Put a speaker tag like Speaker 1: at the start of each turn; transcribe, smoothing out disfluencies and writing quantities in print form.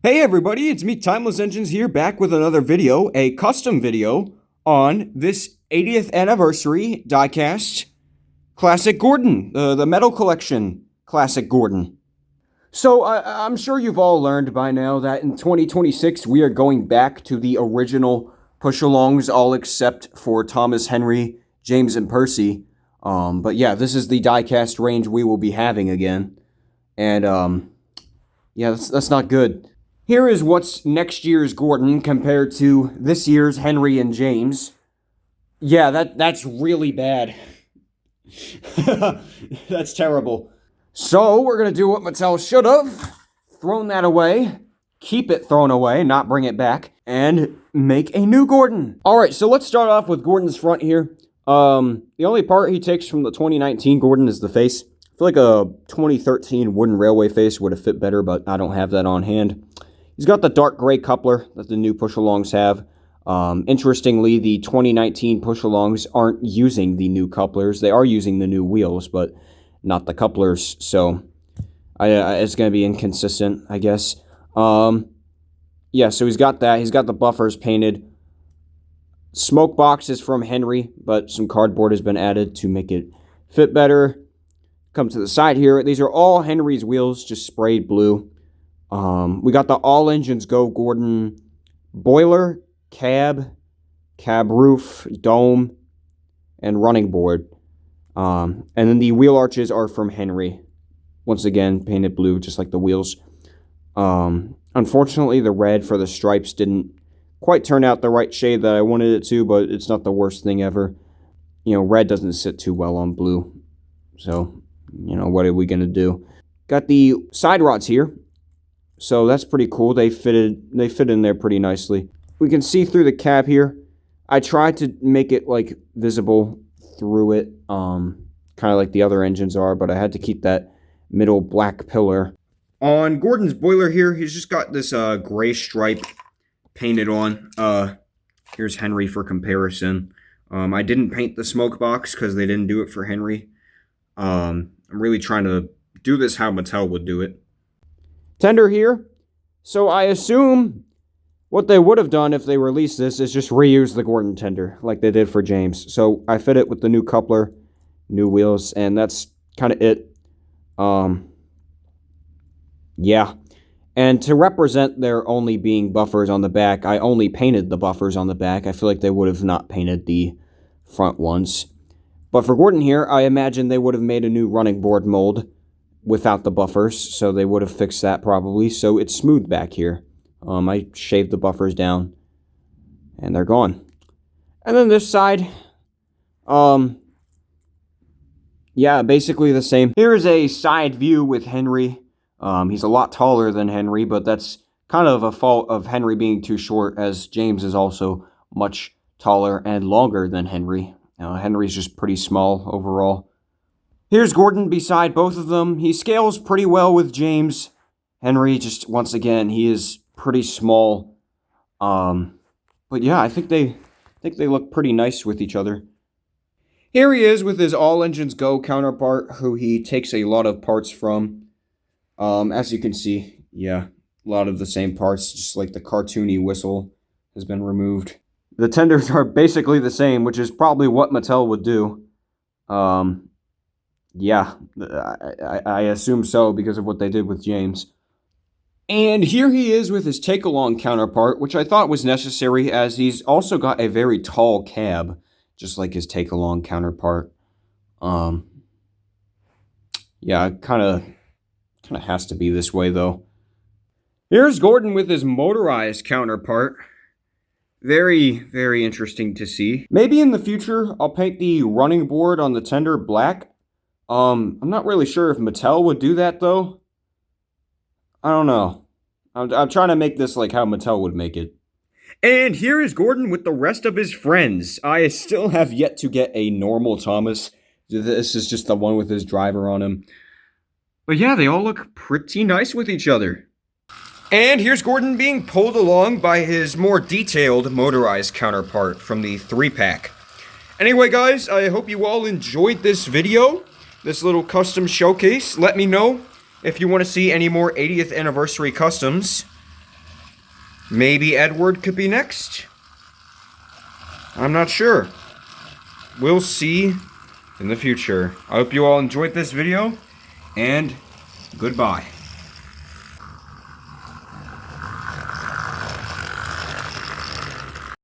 Speaker 1: Hey everybody, it's me, Timeless Engines here, back with another video, a custom video on this 80th anniversary diecast Classic Gordon, the Metal Collection Classic Gordon. So I'm sure you've all learned by now that in 2026 we are going back to the original push-alongs, all except for Thomas Henry, James, and Percy. But yeah, this is the diecast range we will be having again, and yeah, that's not good. Here is what's next year's Gordon compared to this year's Henry and James. Yeah, that's really bad. That's terrible. So, we're going to do what Mattel should have. Thrown that away. Keep it thrown away, not bring it back. And make a new Gordon. Alright, so let's start off with Gordon's front here. The only part he takes from the 2019 Gordon is the face. I feel like a 2013 wooden railway face would have fit better, but I don't have that on hand. He's got the dark gray coupler that the new push-alongs have. Interestingly, the 2019 push-alongs aren't using the new couplers. They are using the new wheels, but not the couplers. So it's going to be inconsistent, I guess. Yeah, so he's got that. He's got the buffers painted. Smoke box is from Henry, but some cardboard has been added to make it fit better. Come to the side here. These are all Henry's wheels, just sprayed blue. We got the All Engines Go Gordon boiler, cab roof, dome, and running board. And then the wheel arches are from Henry. Once again, painted blue, just like the wheels. Unfortunately, the red for the stripes didn't quite turn out the right shade that I wanted it to, but it's not the worst thing ever. You know, red doesn't sit too well on blue. So, you know, what are we going to do? Got the side rods here. So that's pretty cool. They fit in there pretty nicely. We can see through the cab here. I tried to make it like visible through it, kind of like the other engines are, but I had to keep that middle black pillar. On Gordon's boiler here, he's just got this gray stripe painted on. Here's Henry for comparison. I didn't paint the smoke box because they didn't do it for Henry. I'm really trying to do this how Mattel would do it. Tender here. So I assume what they would have done if they released this is just reuse the Gordon tender like they did for James. So I fit it with the new coupler, new wheels, and that's kind of it. Yeah. And to represent there only being buffers on the back, I only painted the buffers on the back. I feel like they would have not painted the front ones. But for Gordon here, I imagine they would have made a new running board mold without the buffers, so they would have fixed that probably. So it's smooth back here. I shaved the buffers down, and they're gone. And then this side, yeah, basically the same. Here's a side view with Henry. He's a lot taller than Henry, but that's kind of a fault of Henry being too short, as James is also much taller and longer than Henry. Henry's just pretty small overall. Here's Gordon beside both of them. He scales pretty well with James. Henry, just once again, he is pretty small. But yeah, I think they look pretty nice with each other. Here he is with his All Engines Go counterpart, who he takes a lot of parts from. As you can see, yeah, a lot of the same parts, just like the cartoony whistle has been removed. The tenders are basically the same, which is probably what Mattel would do. Yeah, I assume so because of what they did with James. And here he is with his take-along counterpart, which I thought was necessary as he's also got a very tall cab, just like his take-along counterpart. Yeah, it kind of has to be this way, though. Here's Gordon with his motorized counterpart. Very, very interesting to see. Maybe in the future, I'll paint the running board on the tender black. I'm not really sure if Mattel would do that, though. I don't know. I'm trying to make this like how Mattel would make it. And here is Gordon with the rest of his friends. I still have yet to get a normal Thomas. This is just the one with his driver on him. But yeah, they all look pretty nice with each other. And here's Gordon being pulled along by his more detailed motorized counterpart from the 3-pack. Anyway, guys, I hope you all enjoyed this video, this little custom showcase. Let me know if you want to see any more 80th anniversary customs. Maybe Edward could be next? I'm not sure. We'll see in the future. I hope you all enjoyed this video, and goodbye.